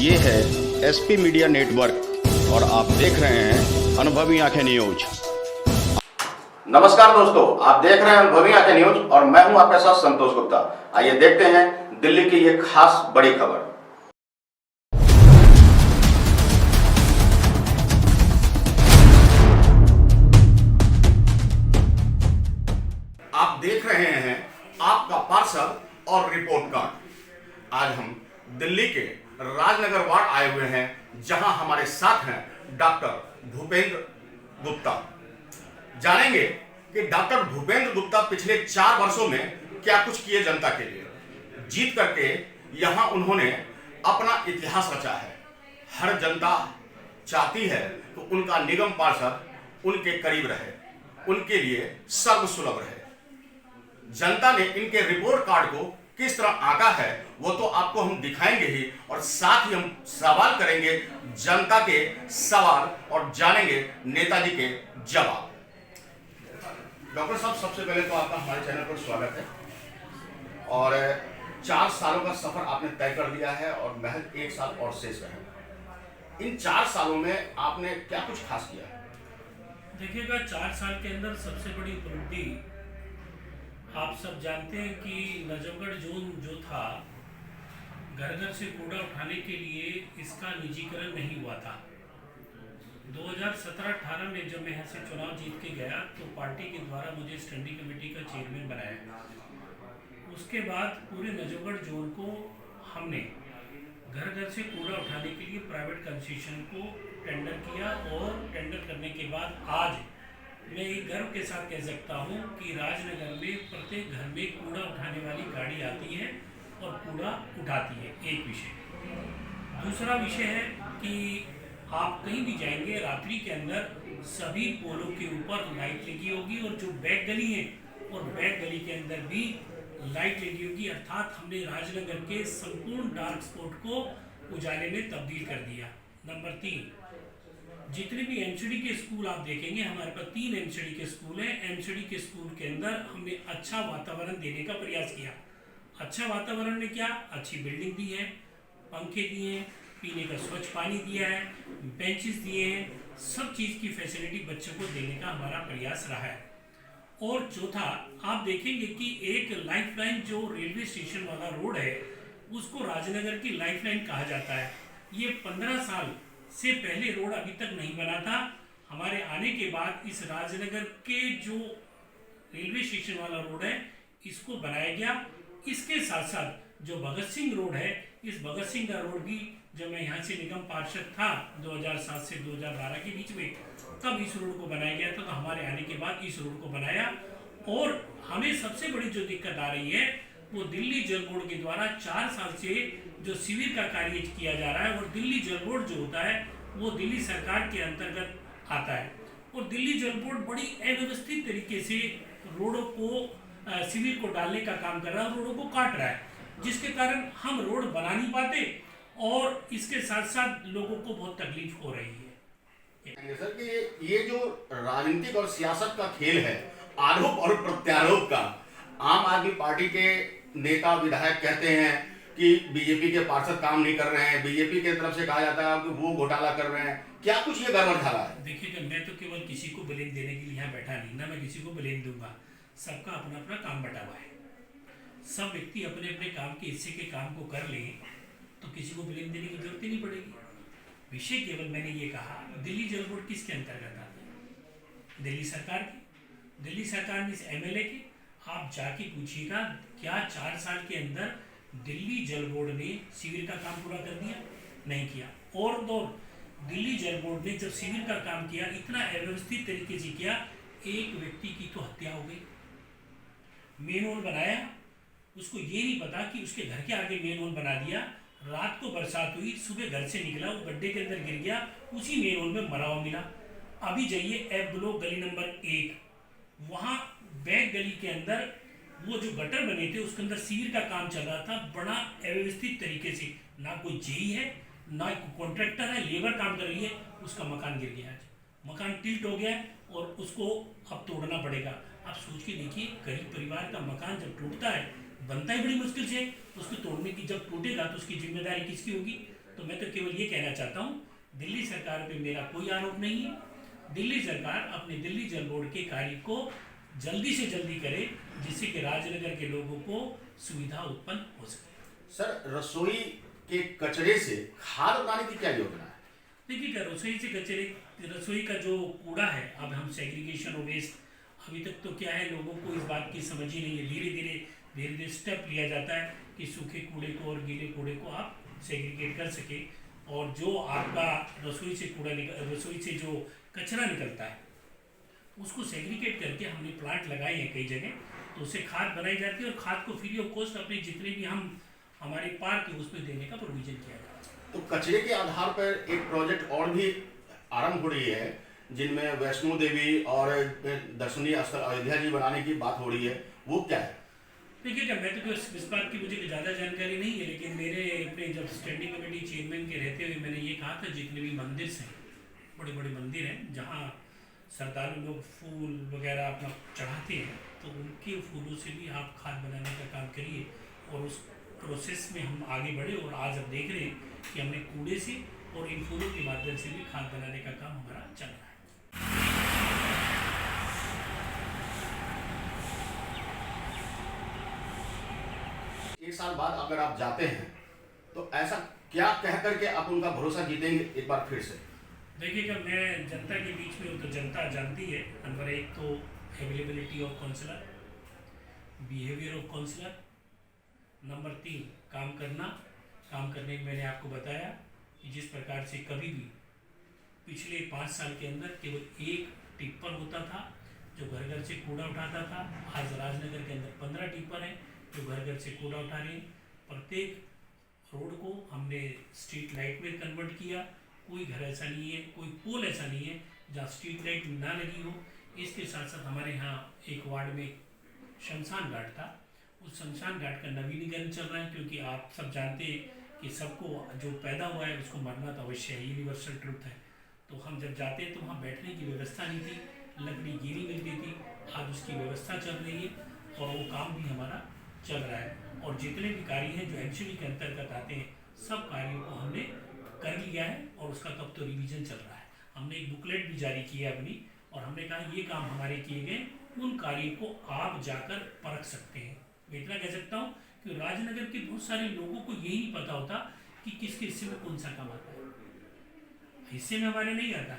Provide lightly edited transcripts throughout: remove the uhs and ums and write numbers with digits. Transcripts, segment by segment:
ये है SP media network और आप देख रहे हैं अनुभवी आंखें न्यूज। नमस्कार दोस्तों, आप देख रहे हैं अनुभवी आंखें न्यूज और मैं हूं आपके साथ संतोष गुप्ता। आइए देखते हैं दिल्ली की ये खास बड़ी खबर। आप देख रहे हैं आपका पार्षद और रिपोर्ट कार्ड। आज हम दिल्ली के राजनगर वार्ड आए हुए हैं, जहां हमारे साथ हैं डॉक्टर भूपेंद्र गुप्ता। जानेंगे कि डॉक्टर भूपेंद्र गुप्ता पिछले 4 वर्षों में क्या कुछ किए जनता के लिए। जीत करके यहां उन्होंने अपना इतिहास रचा है। हर जनता चाहती है कि उनका निगम पार्षद उनके करीब रहे, उनके लिए सर्वसुलभ रहे। जनता ने इनके रिपोर्ट कार्ड को किस तरह आंका है वो तो आपको हम दिखाएंगे ही, और साथ ही हम सवाल करेंगे जनता के सवाल और जानेंगे नेताजी के जवाब। डॉक्टर साहब, सबसे पहले तो आपका हमारे चैनल पर स्वागत है। और 4 सालों का सफर आपने तय कर लिया है और महज 1 साल और शेष रहे। इन 4 सालों में आपने क्या कुछ खास किया है? देखिएगा, 4 साल के अंदर सबसे बड़ी उपलब्धि, आप सब जानते हैं कि नजफगढ़ जोन जो था, घर घर से कूड़ा उठाने के लिए इसका निजीकरण नहीं हुआ था। 2017-18 में जब मैं यहाँ से चुनाव जीत के गया तो पार्टी के द्वारा मुझे स्टैंडिंग कमेटी का चेयरमैन बनाया। उसके बाद पूरे नजफगढ़ जोन को हमने घर घर से कूड़ा उठाने के लिए प्राइवेट कंसेशन को टेंडर किया, और टेंडर करने के बाद आज मैं एक गर्व के साथ कह सकता हूँ कि राजनगर में प्रत्येक घर में कूड़ा उठाने वाली गाड़ी आती है और कूड़ा उठाती है। एक विषय। दूसरा विषय है कि आप कहीं भी जाएंगे, रात्रि के अंदर सभी पोलों के ऊपर लाइट लगी होगी, और जो बैक गली है और बैक गली के अंदर भी लाइट लगी होगी। अर्थात हमने राजनगर के संपूर्ण डार्क स्पॉट को उजाले में तब्दील कर दिया। नंबर 3, जितने भी एमसीडी के स्कूल आप देखेंगे, हमारे पास 3 एमसीडी के स्कूल हैं। एमसीडी के स्कूल के अंदर हमने अच्छा वातावरण देने का प्रयास किया। अच्छा वातावरण में क्या, अच्छी बिल्डिंग दी है, पंखे दिए हैं, पीने का स्वच्छ पानी दिया है, बेंचेस दिए हैं, सब चीज़ की फैसिलिटी बच्चों को देने का हमारा प्रयास रहा है। और चौथा, आप देखेंगे कि एक लाइफलाइन जो रेलवे स्टेशन वाला रोड है, उसको राजनगर की लाइफलाइन कहा जाता है। ये 15 साल से पहले रोड अभी तक नहीं बना था। हमारे आने के बाद इस राजनगर के जो रेलवे स्टेशन वाला रोड है, इसको बनाया गया। इसके साथ साथ जो भगत सिंह रोड है, इस भगत सिंह का रोड भी, जब मैं यहाँ से निगम पार्षद था 2007 से 2012 के बीच में, तब इस रोड को बनाया गया था। तो हमारे आने के बाद इस रोड को बनाया। और हमें सबसे बड़ी जो दिक्कत आ रही है वो दिल्ली जल बोर्ड के द्वारा 4 साल से जो शिविर का कार्य किया जा रहा है, और दिल्ली जल बोर्ड जो होता है वो दिल्ली सरकार के अंतर्गत आता है। और दिल्ली जल बोर्ड बड़ी अव्यवस्थित तरीके से रोडों को, शिविर को डालने का काम कर रहा है, रोडों को काट रहा है, जिसके कारण हम रोड बना नहीं पाते, और इसके साथ साथ लोगों को बहुत तकलीफ हो रही है। सर कि ये जो राजनीतिक और सियासत का खेल है, आरोप और प्रत्यारोप का, आम आदमी पार्टी के नेता विधायक कहते हैं कि बीजेपी के पार्षद काम नहीं कर रहे हैं, बीजेपी की तरफ से कहा जाता है कि वो घोटाला कर रहे हैं। क्या कुछ ये गड़बड़ धारा है? देखिएगा, मैं तो केवल किसी को ब्लेम देने के लिए यहाँ बैठा नहीं, ना मैं किसी को ब्लेम दूंगा। सबका अपना अपना काम बटा हुआ है। सब व्यक्ति अपने अपने काम के हिस्से के काम को कर लें तो किसी को ब्लेम देने की जरूरत ही नहीं पड़ेगी। विषय केवल मैंने ये कहा, दिल्ली जल बोर्ड किसके अंतर्गत आता है? दिल्ली सरकार की। दिल्ली सरकार में एमएलए के। आप जाके पूछिएगा, क्या 4 साल के अंदर दिल्ली जल बोर्ड ने शिविर का काम पूरा कर दिया? नहीं किया। और तो दिल्ली जल बोर्ड ने जब शिविर का काम किया, इतना अव्यवस्थित तरीके से किया, एक व्यक्ति की तो हत्या हो गई। मेन होल बनाया, उसको ये नहीं पता कि उसके घर के आगे मेन होल बना दिया। रात को बरसात हुई, सुबह घर से निकला, वो गड्ढे के अंदर गिर गया, उसी मेन होल में मरा हुआ मिला। अभी जाइए एफ ब्लॉक गली नंबर 1, वहाँ बैक गली के अंदर वो जो गटर बने थे उसके अंदर शिविर का काम चल रहा था, बड़ा अव्यवस्थित तरीके से। ना कोई जेई है, ना कॉन्ट्रैक्टर है, लेबर काम कर रही है, उसका मकान गिर गया। आज मकान टिल्ट हो गया और उसको अब तोड़ना पड़ेगा। आप सोच के देखिए, गरीब परिवार का मकान जब टूटता है, बनता ही बड़ी मुश्किल से, उसको तोड़ने की, जब टूटेगा तो उसकी जिम्मेदारी किसकी होगी? तो तो मैं तो केवल ये कहना चाहता हूँ, दिल्ली सरकार पे मेरा कोई आरोप नहीं है। दिल्ली सरकार अपने दिल्ली जल बोर्ड के कार्य को जल्दी से जल्दी करे, जिससे कि राजनगर के लोगों को सुविधा उत्पन्न हो सके। सर, रसोई के कचरे से खाद बनाने की क्या योजना है? देखिए, रसोई से कचरे, रसोई का जो कूड़ा है, अब हम सेग्रीगेशन और वेस्ट, अभी तक तो क्या है, लोगों को इस बात की समझ ही नहीं है। धीरे धीरे स्टेप लिया जाता है कि सूखे कूड़े को और गीले कूड़े को आप सेग्रीगेट कर सके, और जो आपका रसोई से जो कचरा निकलता है उसको सेग्रीगेट करके हमने प्लांट लगाए हैं कई जगह, तो उससे खाद बनाई जाती है, और खाद को फ्री ऑफ कॉस्ट अपने जितने भी हम हमारे पार्क है उसमें देने का प्रोविजन किया जाता है। तो कचरे के आधार पर एक प्रोजेक्ट और भी आरंभ हो रही है, जिनमें वैष्णो देवी और दर्शनीय स्थल अयोध्या जी बनाने की बात हो रही है, वो क्या है? देखिए, मैं तो इस बात की मुझे ज़्यादा जानकारी नहीं है, लेकिन मेरे अपने जब स्टैंडिंग कमेटी चेयरमैन के रहते हुए मैंने ये कहा था, जितने भी मंदिर हैं, बड़े बड़े मंदिर हैं जहाँ श्रद्धालु लोग फूल वगैरह अपना चढ़ाते हैं, तो उनके फूलों से भी आप खाद बनाने का काम करिए, और उस प्रोसेस में हम आगे बढ़े। और आज अब देख रहे हैं कि हमने कूड़े से और इन फूलों के माध्यम से भी खाद बनाने का काम हमारा चल रहा है। एक साल बाद अगर आप जाते हैं तो ऐसा क्या कह करके आप उनका भरोसा जीतेंगे एक बार फिर से? देखिएगा, मैं जनता के बीच में हूँ तो जनता जानती है। नंबर 1 तो availability of counsellor, behaviour of counsellor. Number 3 काम करना। काम करने में मैंने आपको बताया कि जिस प्रकार से कभी भी पिछले 5 साल के अंदर केवल एक टिप्पर होता था जो घर घर से कूड़ा उठाता था, आज राजनगर के अंदर 15 टिप्पर हैं जो घर घर से कूड़ा उठा रहे हैं। प्रत्येक रोड को हमने स्ट्रीट लाइट में कन्वर्ट किया। कोई घर ऐसा नहीं है, कोई पोल ऐसा नहीं है जहाँ स्ट्रीट लाइट ना लगी हो। इसके साथ साथ हमारे यहाँ एक वार्ड में शमशान घाट था, उस शमशान घाट का नवीनीकरण चल रहा है, क्योंकि आप सब जानते हैं कि सबको जो पैदा हुआ है उसको मरना तो अवश्य है, यूनिवर्सल ट्रुथ है। तो हम जब जाते हैं तो वहाँ बैठने की व्यवस्था नहीं थी, लकड़ी गिरी मिलती थी। आज उसकी व्यवस्था चल रही है और वो काम भी हमारा चल रहा है। और जितने भी कार्य हैं जो एमसीडी के अंतर्गत आते हैं, सब कार्यों को हमने कर लिया है और उसका तब तो रिवीजन चल रहा है। हमने एक बुकलेट भी जारी की है अपनी, और हमने कहा ये काम हमारे किए गए, उन कार्यों को आप जाकर परख सकते हैं। मैं इतना कह सकता हूँ कि राजनगर के बहुत सारे लोगों को यही नहीं पता होता कि किसके हिस्से में कौन सा काम आता है। हिस्से में हमारे नहीं आता,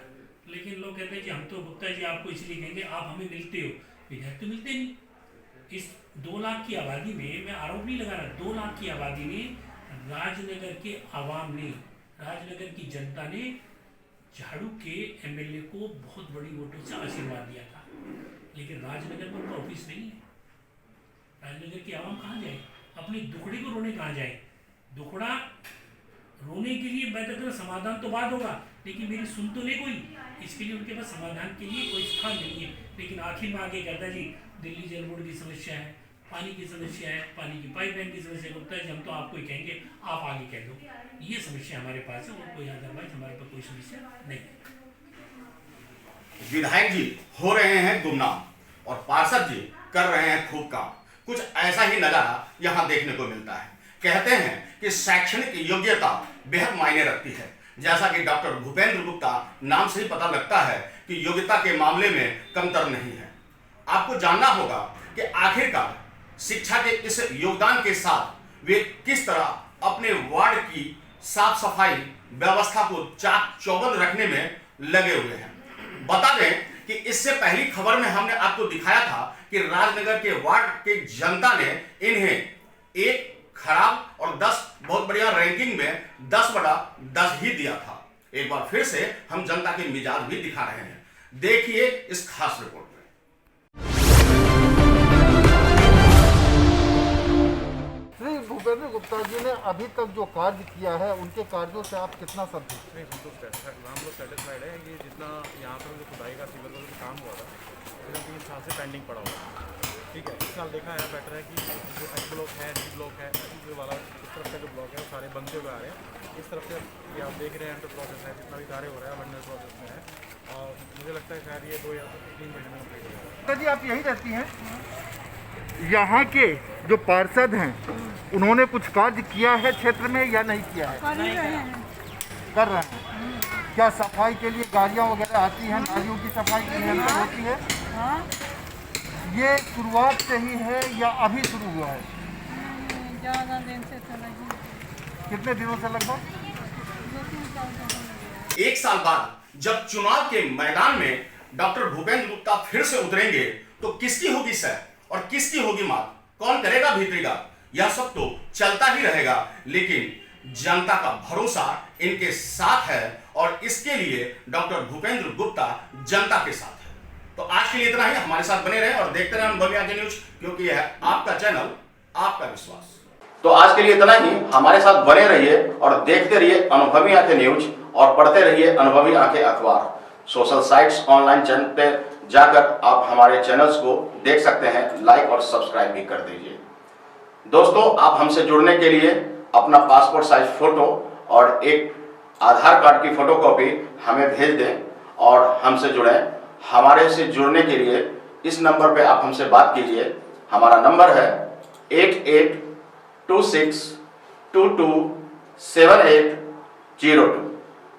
लेकिन लोग कहते हैं कि हम तो गुप्ता जी आपको इसलिए कहेंगे आप हमें मिलते हो, विधायक तो मिलते नहीं। इस 2 लाख की आबादी में, मैं आरोप नहीं लगा रहा, 2 लाख की आबादी में राजनगर के आवाम ने, राजनगर की जनता ने झाड़ू के एमएलए को बहुत बड़ी वोटों से आशीर्वाद दिया था, लेकिन राजनगर में उनका ऑफिस नहीं है। राजनगर की आवाम कहाँ जाए? अपनी दुखड़ी को रोने कहाँ जाए? दुखड़ा रोने के लिए मैं तो समाधान तो बाद होगा, लेकिन मेरी सुन तो ले कोई, इसके लिए उनके पास समाधान के लिए कोई स्थान नहीं है। लेकिन आखिर में आगे कहता जी दिल्ली जल बोर्ड की समस्या है, पानी की समस्या है, पानी की पाइपलाइन की समस्या होता है, हम तो आपको ही कहेंगे आप आगे कह दो। ये समस्या हमारे पास है और कोई अदरवाइज हमारे पास कोई समस्या नहीं है। विधायक जी हो रहे हैं गुमनाम और पार्षद जी कर रहे हैं खूब काम। कुछ ऐसा ही नजारा यहाँ देखने को मिलता है। कहते हैं कि शैक्षणिक योग्यता बेहद मायने रखती है। जैसा कि डॉक्टर भूपेंद्र गुप्ता नाम से ही पता लगता है कि योग्यता के मामले में कमतर नहीं है। आपको जानना होगा कि आखिरकार शिक्षा के इस योगदान के साथ वे किस तरह अपने वार्ड की साफ सफाई व्यवस्था को चाक चौबंद रखने में लगे हुए हैं। बता दें कि इससे पहली खबर में हमने आपको दिखाया था कि राजनगर के वार्ड के जनता ने इन्हें 1 खराब और 10 बहुत बढ़िया रैंकिंग में 10/10 ही दिया था। एक बार फिर से हम जनता के मिजाज भी दिखा रहे हैं। देखिए इस खास रिपोर्ट में। श्री भूपेंद्र गुप्ता जी ने अभी तक जो कार्य किया है, उनके कार्यों से आप कितना संतुष्ट? नहीं, संतुष्ट है। हम लोग सेटिस्फाइड है कि जितना यहाँ पर जो खुदाई का सीवर का काम हुआ था, 3 साल से पेंडिंग पड़ा हुआ है। ठीक है, इस साल देखा है बेटर है कि जो एच ब्लॉक है, डी ब्लॉक है, जो वाला इस तरफ का जो ब्लॉक है वो सारे बनते हुए आ रहे हैं। इस तरफ से ये आप देख रहे हैं अंडर प्रोसेस है, जितना भी कार्य हो रहा है अंडर प्रोसेस में है, और मुझे लगता है शायद ये 2 या 3 महीने में कंप्लीट हो जाएगा। जी आप यही रहती हैं? यहाँ के जो पार्षद हैं उन्होंने कुछ कार्य किया है क्षेत्र में या नहीं किया है? कर रहे हैं, क्या सफाई के लिए गाड़ियाँ वगैरह आती हैं, नालियों की सफाई की निरंतर होती है? हाँ, ये शुरुआत से ही है या अभी शुरू हुआ है? ज़्यादा दिन से तो नहीं, कितने दिनों से लगभग? 2-3 साल तो हो गया। एक साल बाद जब चुनाव के मैदान में डॉक्टर भूपेंद्र गुप्ता फिर से उतरेंगे तो किसकी होगी सह और किसकी होगी मात, कौन करेगा भीतरीगा, यह सब तो चलता ही रहेगा। लेकिन जनता का भरोसा इनके साथ है और इसके लिए डॉक्टर भूपेंद्र गुप्ता जनता के साथ है। तो आज के लिए इतना ही। हमारे साथ बने रहे और देखते रहे अनुभवी आंखें न्यूज, क्योंकि यह है आपका चैनल, आपका विश्वास। तो आज के लिए इतना ही। हमारे साथ बने रहिए और देखते रहिए अनुभवी आंखें न्यूज और पढ़ते रहिए अनुभवी आंखें अखबार। सोशल साइट्स, ऑनलाइन चैनल पे जाकर आप हमारे चैनल्स को देख सकते हैं, लाइक और सब्सक्राइब भी कर दीजिए। दोस्तों, आप हमसे जुड़ने के लिए अपना पासपोर्ट साइज फोटो और एक आधार कार्ड की फोटोकॉपी हमें भेज दें और हमसे जुड़ें। हमारे से जुड़ने के लिए इस नंबर पे आप हमसे बात कीजिए। हमारा नंबर है 8826227802।